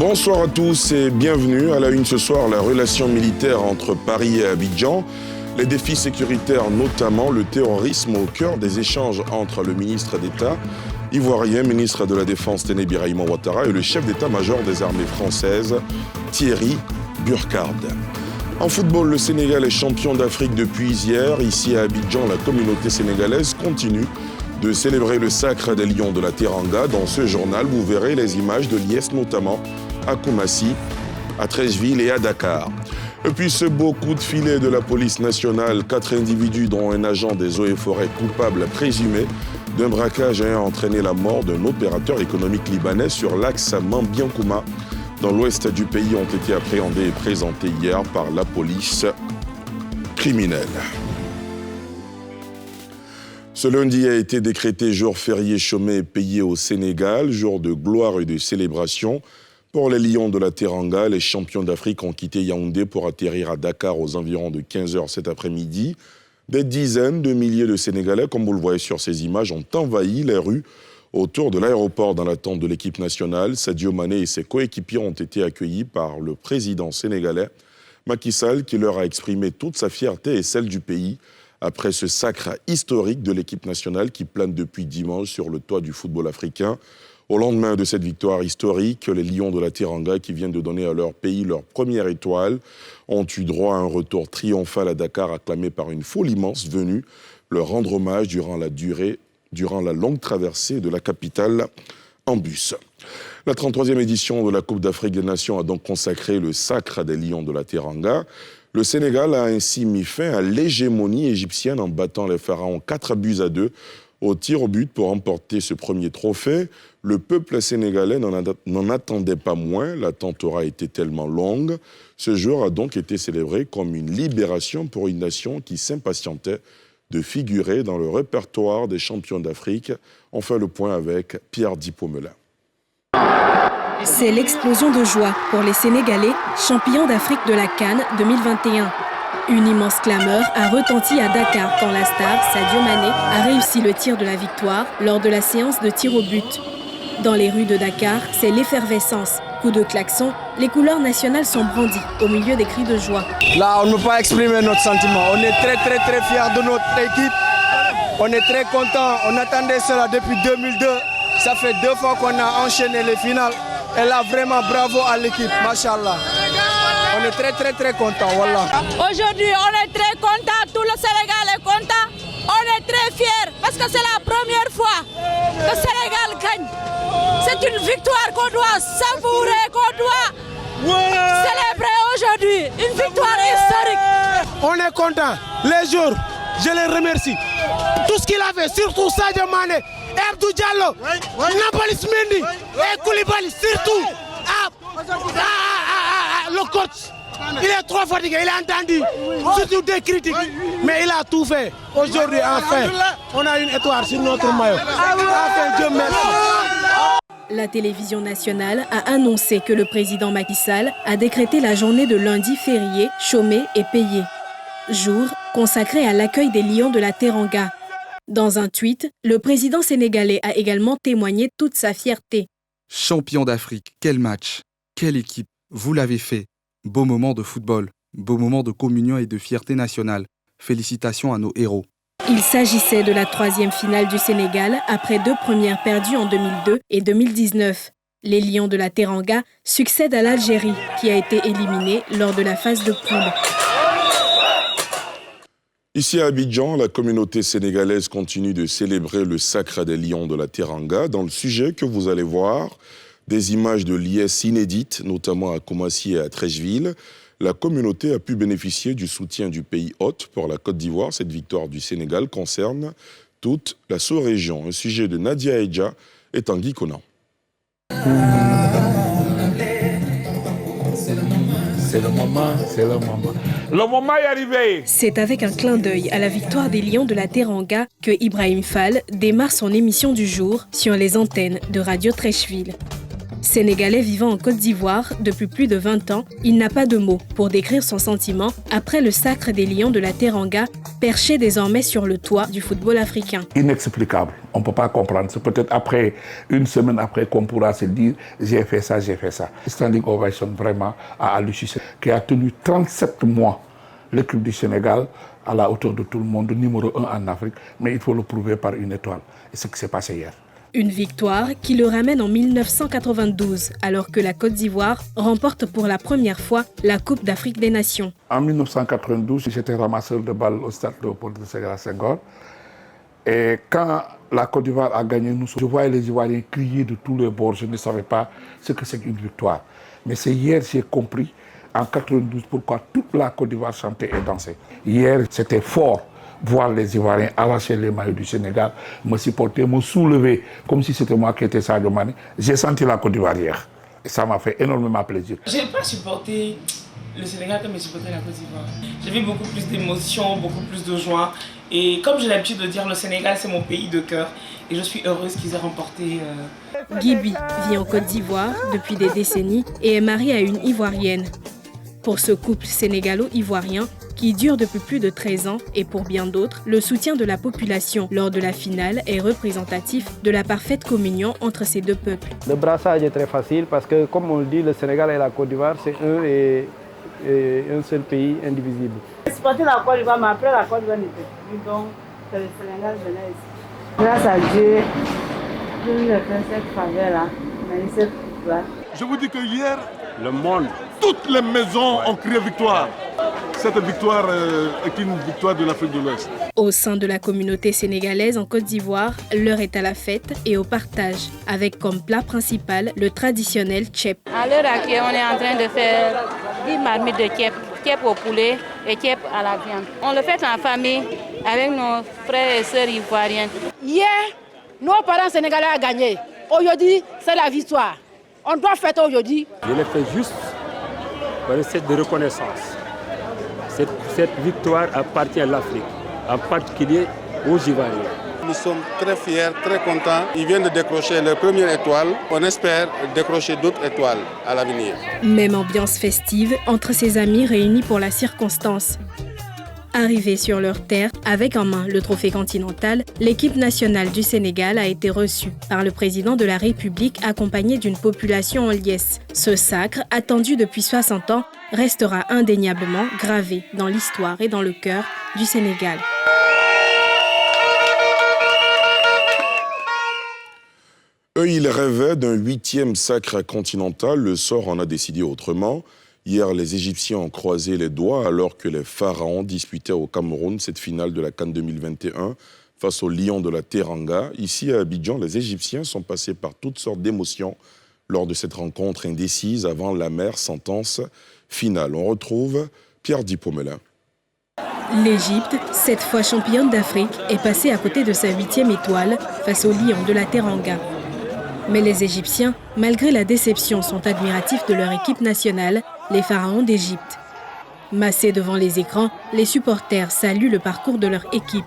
Bonsoir à tous et bienvenue. À la une ce soir, la relation militaire entre Paris et Abidjan, les défis sécuritaires, notamment le terrorisme au cœur des échanges entre le ministre d'État ivoirien, ministre de la Défense Téné Birahima Ouattara et le chef d'état-major des armées françaises, Thierry Burkhard. En football, le Sénégal est champion d'Afrique depuis hier. Ici à Abidjan, la communauté sénégalaise continue de célébrer le sacre des Lions de la Teranga. Dans ce journal, vous verrez les images de liesse, notamment à Koumassi, à Treichville et à Dakar. Et puis ce beau coup de filet de la police nationale, 4 individus dont un agent des eaux et forêts coupable présumé d'un braquage ayant entraîné la mort d'un opérateur économique libanais sur l'axe Mambiankouma dans l'ouest du pays ont été appréhendés et présentés hier par la police criminelle. Ce lundi a été décrété jour férié chômé et payé au Sénégal, jour de gloire et de célébration. Pour les Lions de la Teranga, les champions d'Afrique ont quitté Yaoundé pour atterrir à Dakar aux environs de 15h cet après-midi. Des dizaines de milliers de Sénégalais, comme vous le voyez sur ces images, ont envahi les rues autour de l'aéroport dans l'attente de l'équipe nationale. Sadio Mané et ses coéquipiers ont été accueillis par le président sénégalais, Macky Sall, qui leur a exprimé toute sa fierté et celle du pays après ce sacre historique de l'équipe nationale qui plane depuis dimanche sur le toit du football africain. Au lendemain de cette victoire historique, les Lions de la Teranga, qui viennent de donner à leur pays leur première étoile, ont eu droit à un retour triomphal à Dakar, acclamé par une foule immense venue leur rendre hommage durant la longue traversée de la capitale en bus. La 33e édition de la Coupe d'Afrique des Nations a donc consacré le sacre des Lions de la Teranga. Le Sénégal a ainsi mis fin à l'hégémonie égyptienne en battant les Pharaons 4-2 au tir au but pour remporter ce premier trophée. Le peuple sénégalais n'en attendait pas moins, l'attente aura été tellement longue. Ce jour a donc été célébré comme une libération pour une nation qui s'impatientait de figurer dans le répertoire des champions d'Afrique. On fait le point avec Pierre Dipomelin. C'est l'explosion de joie pour les Sénégalais, champions d'Afrique de la CAN 2021. Une immense clameur a retenti à Dakar quand la star, Sadio Mané, a réussi le tir de la victoire lors de la séance de tir au but. Dans les rues de Dakar, c'est l'effervescence. Coups de klaxon, les couleurs nationales sont brandies au milieu des cris de joie. Là, on ne peut pas exprimer notre sentiment. On est très fiers de notre équipe. On est très contents. On attendait cela depuis 2002. Ça fait 2 fois qu'on a enchaîné les finales. Et là, vraiment, bravo à l'équipe. Machallah. On est très contents. Voilà. Aujourd'hui, on est très contents. Tout le Sénégal est content. On est très fiers parce que c'est la première fois que le Sénégal gagne. C'est une victoire qu'on doit savourer, qu'on doit célébrer aujourd'hui. Une victoire historique. On est content. Les jours, je les remercie. Tout ce qu'il a fait, surtout Sadio Mané, Abdou Diallo, Nampalys Mendy et Koulibaly, surtout le coach. Il est trop fatigué, il a entendu surtout des critiques, mais il a tout fait. Aujourd'hui, enfin, on a une étoile sur notre maillot. Enfin, Dieu merci. La télévision nationale a annoncé que le président Macky Sall a décrété la journée de lundi férié, chômé et payé. Jour consacré à l'accueil des Lions de la Teranga. Dans un tweet, le président sénégalais a également témoigné toute sa fierté. Champion d'Afrique, quel match, quelle équipe, vous l'avez fait. Beau moment de football, beau moment de communion et de fierté nationale. Félicitations à nos héros. Il s'agissait de la 3e finale du Sénégal après 2 premières perdues en 2002 et 2019. Les Lions de la Teranga succèdent à l'Algérie qui a été éliminée lors de la phase de poule. Ici à Abidjan, la communauté sénégalaise continue de célébrer le sacre des Lions de la Teranga. Dans le sujet que vous allez voir, des images de liesse inédites, notamment à Koumassi et à Treichville. La communauté a pu bénéficier du soutien du pays hôte pour la Côte d'Ivoire. Cette victoire du Sénégal concerne toute la sous-région. Un sujet de Nadia Edja et Tanguy Conan. C'est le moment. Le moment est arrivé. C'est avec un clin d'œil à la victoire des Lions de la Teranga que Ibrahim Fall démarre son émission du jour sur les antennes de Radio Treichville. Sénégalais vivant en Côte d'Ivoire depuis plus de 20 ans, il n'a pas de mots pour décrire son sentiment après le sacre des Lions de la Teranga, perchés désormais sur le toit du football africain. Inexplicable, on ne peut pas comprendre. C'est peut-être après, une semaine après, qu'on pourra se dire j'ai fait ça, j'ai fait ça. Standing ovation vraiment à Aliou Cissé, qui a tenu 37 mois l'équipe du Sénégal à la hauteur de tout le monde, numéro 1 en Afrique, mais il faut le prouver par une étoile. Et c'est ce qui s'est passé hier. Une victoire qui le ramène en 1992, alors que la Côte d'Ivoire remporte pour la première fois la Coupe d'Afrique des Nations. En 1992, j'étais ramasseur de balles au stade Léopold Sédar Senghor. Et quand la Côte d'Ivoire a gagné, je voyais les Ivoiriens crier de tous les bords. Je ne savais pas ce que c'est qu'une victoire. Mais c'est hier que j'ai compris, en 92, pourquoi toute la Côte d'Ivoire chantait et dansait. Hier, c'était fort. Voir les Ivoiriens arracher les maillots du Sénégal, me supporter, me soulever, comme si c'était moi qui étais Sadio Mané. J'ai senti la Côte d'Ivoire hier. Et ça m'a fait énormément plaisir. Je n'ai pas supporté le Sénégal comme j'ai supporté la Côte d'Ivoire. J'ai vu beaucoup plus d'émotions, beaucoup plus de joie. Et comme j'ai l'habitude de dire, le Sénégal, c'est mon pays de cœur. Et je suis heureuse qu'ils aient remporté. Gibi vit en Côte d'Ivoire depuis des décennies et est marié à une Ivoirienne. Pour ce couple sénégalo-ivoirien, qui dure depuis plus de 13 ans, et pour bien d'autres, le soutien de la population lors de la finale est représentatif de la parfaite communion entre ces deux peuples. Le brassage est très facile parce que, comme on le dit, le Sénégal et la Côte d'Ivoire, c'est un seul pays indivisible. J'ai supporté la Côte d'Ivoire, mais après la Côte d'Ivoire n'était plus, donc c'est le Sénégal venait ici. Grâce à Dieu, je lui ai fait cette faveur-là, mais cette victoire. Je vous dis que hier, le monde, toutes les maisons ont crié victoire. Cette victoire est une victoire de l'Afrique de l'Ouest. Au sein de la communauté sénégalaise en Côte d'Ivoire, l'heure est à la fête et au partage, avec comme plat principal le traditionnel tchèp. À l'heure actuelle, on est en train de faire 10 marmites de tchèp, tchèp au poulet et tchèp à la viande. On le fait en famille avec nos frères et sœurs ivoiriens. Hier, nos parents sénégalais ont gagné. Aujourd'hui, c'est la victoire. On doit fêter aujourd'hui. Je l'ai fait juste par cette reconnaissance. Cette victoire appartient à l'Afrique, en particulier aux Ivoiriens. Nous sommes très fiers, très contents. Ils viennent de décrocher leur première étoile. On espère décrocher d'autres étoiles à l'avenir. Même ambiance festive entre ses amis réunis pour la circonstance. Arrivée sur leur terre, avec en main le trophée continental, l'équipe nationale du Sénégal a été reçue par le président de la République accompagné d'une population en liesse. Ce sacre, attendu depuis 60 ans, restera indéniablement gravé dans l'histoire et dans le cœur du Sénégal. Eux, ils rêvaient d'un 8e sacre continental. Le sort en a décidé autrement. Hier, les Égyptiens ont croisé les doigts alors que les Pharaons disputaient au Cameroun cette finale de la CAN 2021 face aux Lions de la Teranga. Ici à Abidjan, les Égyptiens sont passés par toutes sortes d'émotions lors de cette rencontre indécise avant l'amère sentence finale. On retrouve Pierre Dipomelin. L'Égypte, 7 fois championne d'Afrique, est passée à côté de sa 8e étoile face aux Lions de la Teranga. Mais les Égyptiens, malgré la déception, sont admiratifs de leur équipe nationale, les Pharaons d'Égypte. Massés devant les écrans, les supporters saluent le parcours de leur équipe.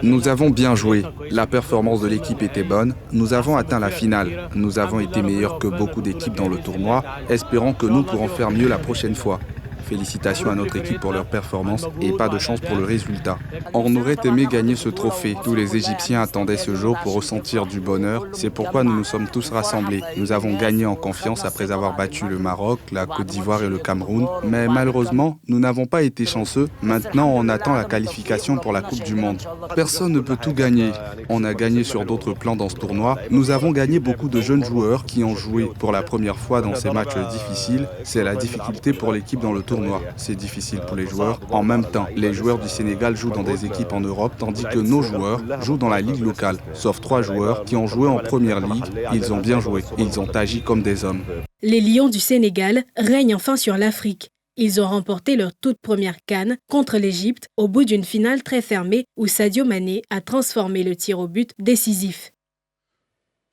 Nous avons bien joué. La performance de l'équipe était bonne. Nous avons atteint la finale. Nous avons été meilleurs que beaucoup d'équipes dans le tournoi, espérant que nous pourrons faire mieux la prochaine fois. Félicitations à notre équipe pour leur performance et pas de chance pour le résultat. On aurait aimé gagner ce trophée. Tous les Égyptiens attendaient ce jour pour ressentir du bonheur. C'est pourquoi nous nous sommes tous rassemblés. Nous avons gagné en confiance après avoir battu le Maroc, la Côte d'Ivoire et le Cameroun. Mais malheureusement, nous n'avons pas été chanceux. Maintenant, on attend la qualification pour la Coupe du Monde. Personne ne peut tout gagner. On a gagné sur d'autres plans dans ce tournoi. Nous avons gagné beaucoup de jeunes joueurs qui ont joué pour la première fois dans ces matchs difficiles. C'est la difficulté pour l'équipe dans le tournoi. C'est difficile pour les joueurs. En même temps, les joueurs du Sénégal jouent dans des équipes en Europe, tandis que nos joueurs jouent dans la ligue locale. Sauf 3 joueurs qui ont joué en première ligue. Ils ont bien joué. Ils ont agi comme des hommes. Les Lions du Sénégal règnent enfin sur l'Afrique. Ils ont remporté leur toute première CAN contre l'Égypte au bout d'une finale très fermée où Sadio Mané a transformé le tir au but décisif.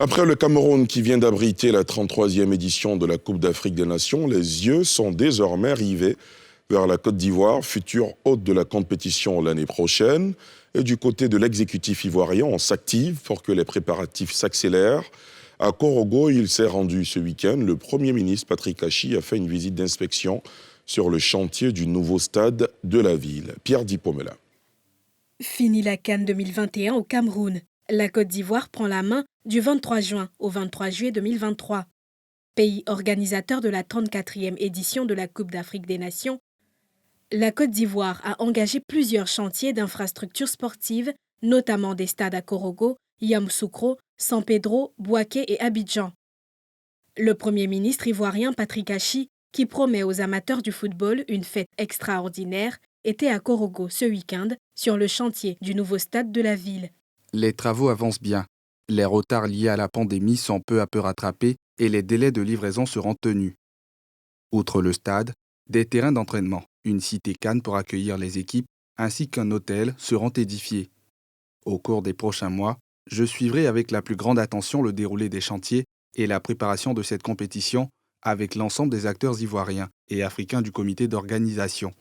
Après le Cameroun qui vient d'abriter la 33e édition de la Coupe d'Afrique des Nations, les yeux sont désormais rivés vers la Côte d'Ivoire, future hôte de la compétition l'année prochaine. Et du côté de l'exécutif ivoirien, on s'active pour que les préparatifs s'accélèrent. À Korogo, il s'est rendu ce week-end. Le Premier ministre Patrick Achi a fait une visite d'inspection sur le chantier du nouveau stade de la ville. Pierre Dipomela. Fini la CAN 2021 au Cameroun. La Côte d'Ivoire prend la main du 23 juin au 23 juillet 2023. Pays organisateur de la 34e édition de la Coupe d'Afrique des Nations, la Côte d'Ivoire a engagé plusieurs chantiers d'infrastructures sportives, notamment des stades à Korogo, Yamoussoukro, San Pedro, Bouaké et Abidjan. Le Premier ministre ivoirien Patrick Achi, qui promet aux amateurs du football une fête extraordinaire, était à Korogo ce week-end sur le chantier du nouveau stade de la ville. Les travaux avancent bien. Les retards liés à la pandémie sont peu à peu rattrapés et les délais de livraison seront tenus. Outre le stade, des terrains d'entraînement, une cité CAN pour accueillir les équipes, ainsi qu'un hôtel seront édifiés. Au cours des prochains mois, je suivrai avec la plus grande attention le déroulé des chantiers et la préparation de cette compétition avec l'ensemble des acteurs ivoiriens et africains du comité d'organisation.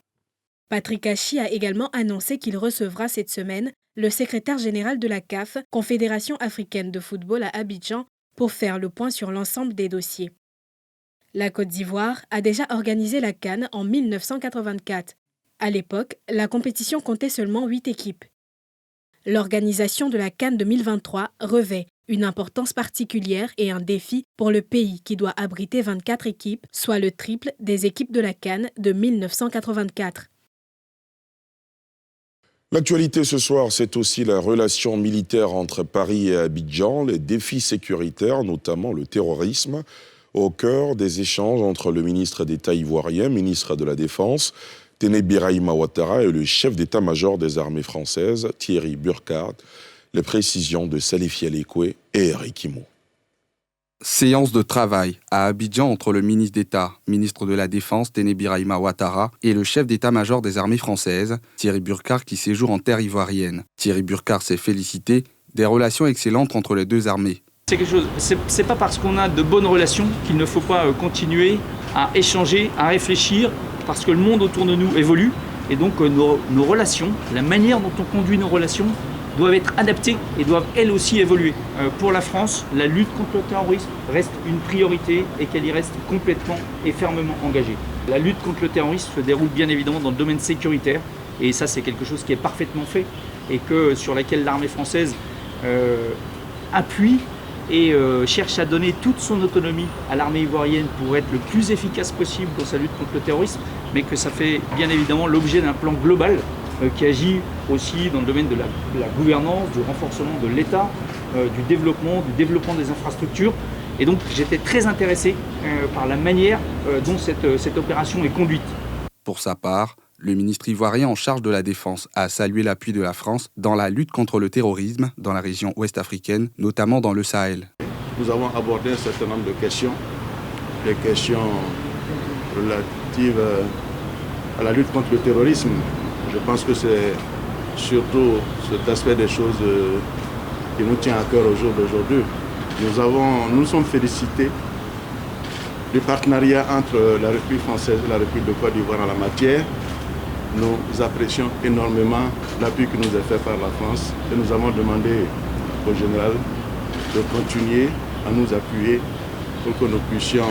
Patrick Achi a également annoncé qu'il recevra cette semaine le secrétaire général de la CAF, Confédération africaine de football à Abidjan, pour faire le point sur l'ensemble des dossiers. La Côte d'Ivoire a déjà organisé la CAN en 1984. À l'époque, la compétition comptait seulement 8 équipes. L'organisation de la CAN 2023 revêt une importance particulière et un défi pour le pays qui doit abriter 24 équipes, soit le triple des équipes de la CAN de 1984. L'actualité ce soir, c'est aussi la relation militaire entre Paris et Abidjan, les défis sécuritaires, notamment le terrorisme, au cœur des échanges entre le ministre d'État ivoirien, ministre de la Défense, Téné Birahima Ouattara, et le chef d'état-major des armées françaises, Thierry Burkhardt. Les précisions de Salif Yalekwe et Eric Imo. Séance de travail à Abidjan entre le ministre d'État, ministre de la Défense, Téné Birahima Ouattara, et le chef d'état-major des armées françaises, Thierry Burkhardt, qui séjourne en terre ivoirienne. Thierry Burkhardt s'est félicité des relations excellentes entre les deux armées. C'est pas parce qu'on a de bonnes relations qu'il ne faut pas continuer à échanger, à réfléchir, parce que le monde autour de nous évolue, et donc nos relations, la manière dont on conduit nos relations, doivent être adaptées et doivent elles aussi évoluer. Pour la France, la lutte contre le terrorisme reste une priorité et qu'elle y reste complètement et fermement engagée. La lutte contre le terrorisme se déroule bien évidemment dans le domaine sécuritaire et ça c'est quelque chose qui est parfaitement fait et sur laquelle l'armée française appuie et cherche à donner toute son autonomie à l'armée ivoirienne pour être le plus efficace possible dans sa lutte contre le terrorisme, mais que ça fait bien évidemment l'objet d'un plan global qui agit aussi dans le domaine de la gouvernance, du renforcement de l'État, du développement des infrastructures. Et donc j'étais très intéressé par la manière dont cette opération est conduite. Pour sa part, le ministre ivoirien en charge de la Défense a salué l'appui de la France dans la lutte contre le terrorisme dans la région ouest-africaine, notamment dans le Sahel. Nous avons abordé un certain nombre de questions, des questions relatives à la lutte contre le terrorisme. Je pense que c'est surtout cet aspect des choses qui nous tient à cœur au jour d'aujourd'hui. Nous sommes félicités du partenariat entre la République française et la République de Côte d'Ivoire en la matière. Nous apprécions énormément l'appui qui nous est fait par la France et nous avons demandé au général de continuer à nous appuyer pour que nous puissions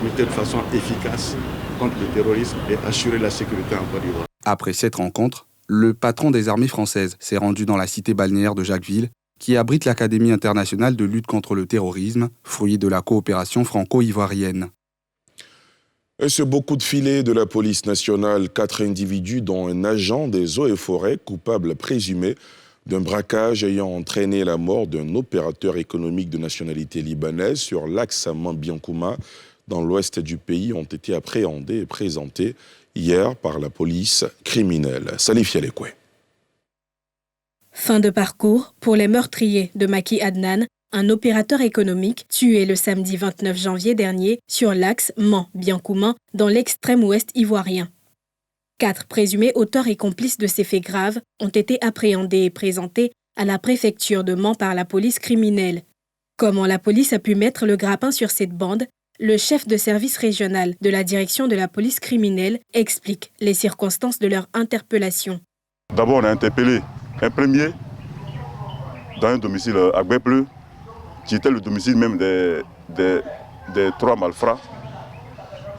lutter de façon efficace contre le terrorisme et assurer la sécurité en Côte d'Ivoire. Après cette rencontre, le patron des armées françaises s'est rendu dans la cité balnéaire de Jacquesville, qui abrite l'Académie internationale de lutte contre le terrorisme, fruit de la coopération franco-ivoirienne. Et ce beau coup de filet de la police nationale, 4 individus dont un agent des eaux et forêts, coupable présumé d'un braquage ayant entraîné la mort d'un opérateur économique de nationalité libanaise sur l'axe Amman-Biancouma, dans l'ouest du pays, ont été appréhendés et présentés hier par la police criminelle. Salif Yalekwe. Fin de parcours pour les meurtriers de Maki Adnan, un opérateur économique tué le samedi 29 janvier dernier sur l'axe Mans-Biancouma dans l'extrême ouest ivoirien. 4 présumés auteurs et complices de ces faits graves ont été appréhendés et présentés à la préfecture de Mans par la police criminelle. Comment la police a pu mettre le grappin sur cette bande ? Le chef de service régional de la direction de la police criminelle explique les circonstances de leur interpellation. D'abord, on a interpellé un premier dans un domicile à Gbepleu qui était le domicile même des 3 malfrats.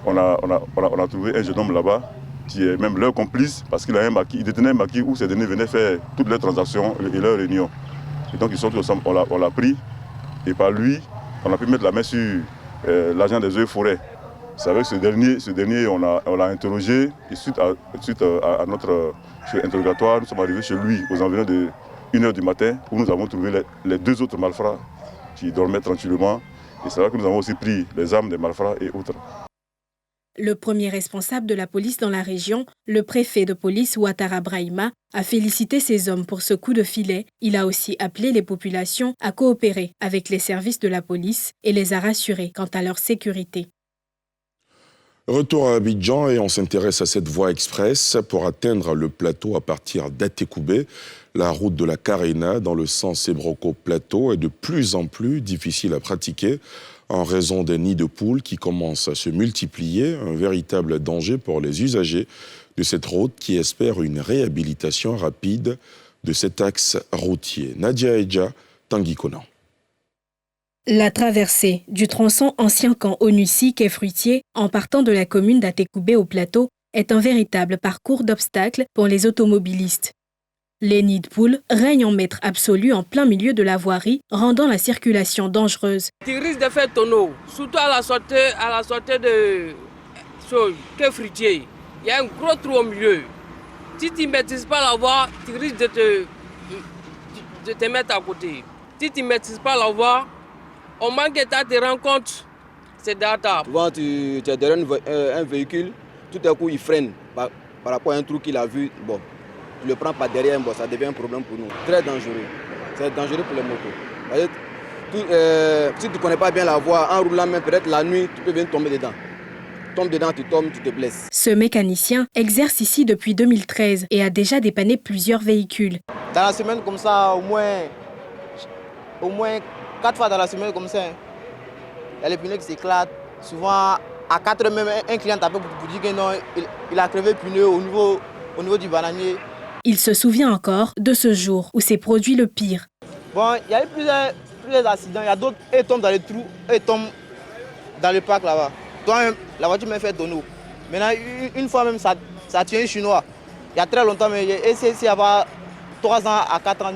On a trouvé un jeune homme là-bas qui est même leur complice parce qu'il a un maquis, il détenait un maquis où ces derniers venaient faire toutes leurs transactions et leurs réunions. Et donc ils sont tous ensemble, on l'a pris et par lui, on a pu mettre la main sur l'agent des eaux et forêts. C'est avec ce dernier on l'a interrogé et suite à notre interrogatoire, nous sommes arrivés chez lui aux environs de 1h du matin où nous avons trouvé les 2 autres malfrats qui dormaient tranquillement. Et c'est là que nous avons aussi pris les armes des malfrats et autres. Le premier responsable de la police dans la région, le préfet de police Ouattara Brahima, a félicité ces hommes pour ce coup de filet. Il a aussi appelé les populations à coopérer avec les services de la police et les a rassurés quant à leur sécurité. Retour à Abidjan et on s'intéresse à cette voie express pour atteindre le plateau à partir d'Atekoubé. La route de la Carena dans le sens Ebroko-Plateau est de plus en plus difficile à pratiquer en raison des nids de poules qui commencent à se multiplier, un véritable danger pour les usagers de cette route qui espèrent une réhabilitation rapide de cet axe routier. Nadia Edja, Tanguy Conan. La traversée du tronçon ancien camp Onussi quai Fruitier en partant de la commune d'Atekoubé au plateau est un véritable parcours d'obstacles pour les automobilistes. Les nids de poules règnent en maître absolu en plein milieu de la voirie, rendant la circulation dangereuse. Tu risques de faire tonneau, surtout à la sortie de quai Fruitier. Il y a un gros trou au milieu. Si tu ne maîtrises pas la voie, tu risques de te mettre à côté. Si tu ne maîtrises pas la voie, au moment que tu te rends compte, c'est data. Souvent, tu es derrière un véhicule, tout à coup, il freine par rapport à un trou qu'il a vu. Bon, tu le prends par derrière, bon, ça devient un problème pour nous. Très dangereux. C'est dangereux pour les motos. Si tu ne connais pas bien la voie, en roulant même peut-être la nuit, tu peux venir tomber dedans. Tombe dedans, tu tombes, tu te blesses. Ce mécanicien exerce ici depuis 2013 et a déjà dépanné plusieurs véhicules. Dans la semaine comme ça, au moins 4 fois dans la semaine comme ça, il y a les pneus qui s'éclatent. Souvent, à 4 heures même, un client t'appelle pour dire que non, il a crevé le pneu au niveau du bananier. Il se souvient encore de ce jour où s'est produit le pire. Bon, il y a eu plusieurs accidents. Il y a d'autres, ils tombent dans les trous, ils tombent dans le parc là-bas. Toi-même, la voiture m'a fait tonneau. Maintenant, une fois même, ça a tué un Chinois. Il y a très longtemps, mais j'ai essayé il y a 3 ans à 4 ans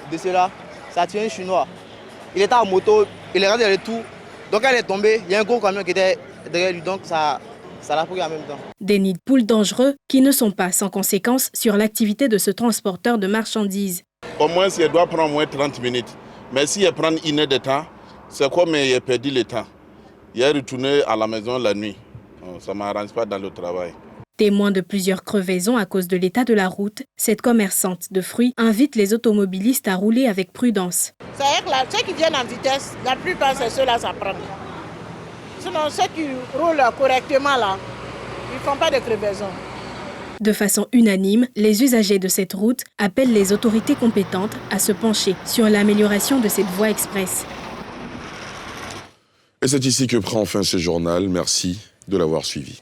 de cela. Ça a tué un Chinois. Il était en moto, il est rentré dans le tout. Donc elle est tombée, il y a un gros camion qui était derrière lui, donc ça l'a pris en même temps. Des nids de poules dangereux qui ne sont pas sans conséquences sur l'activité de ce transporteur de marchandises. Au moins, elle doit prendre au moins 30 minutes. Mais si elle prend 1 heure de temps, c'est comme elle a perdu le temps. Il est retourné à la maison la nuit. Ça ne m'arrange pas dans le travail. Témoin de plusieurs crevaisons à cause de l'état de la route, cette commerçante de fruits invite les automobilistes à rouler avec prudence. C'est-à-dire que ceux qui viennent en vitesse, la plupart c'est ceux-là qui s'apprennent. Sinon, ceux qui roulent correctement là, ils ne font pas de crevaisons. De façon unanime, les usagers de cette route appellent les autorités compétentes à se pencher sur l'amélioration de cette voie express. Et c'est ici que prend fin ce journal. Merci de l'avoir suivi.